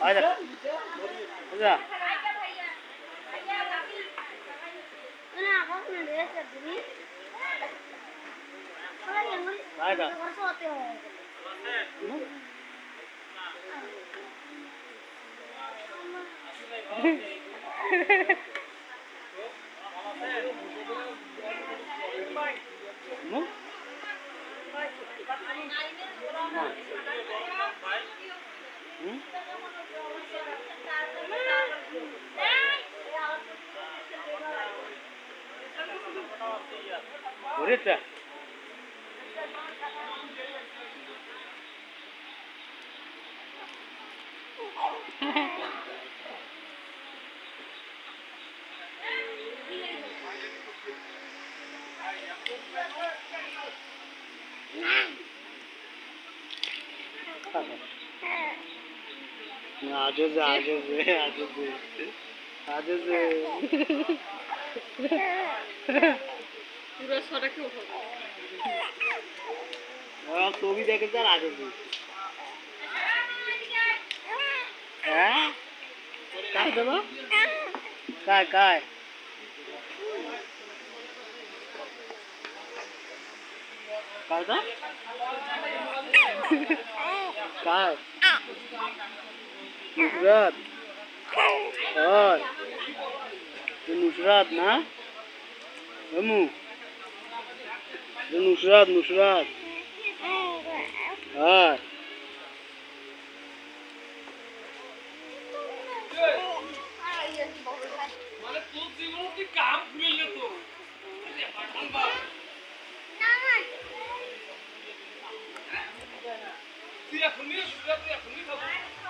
আয় যা যা আয় যা Bonita. Aciz. पूरा सारा क्यों उठा तो भी देखे चल आजिज हाँ काय देबो काय काय दा काय नुसरत और नुसरत ना हमू नुसरत हाँ মানে তোর জীবনে তুই কাম খুলে তো তুই এখনই খাবো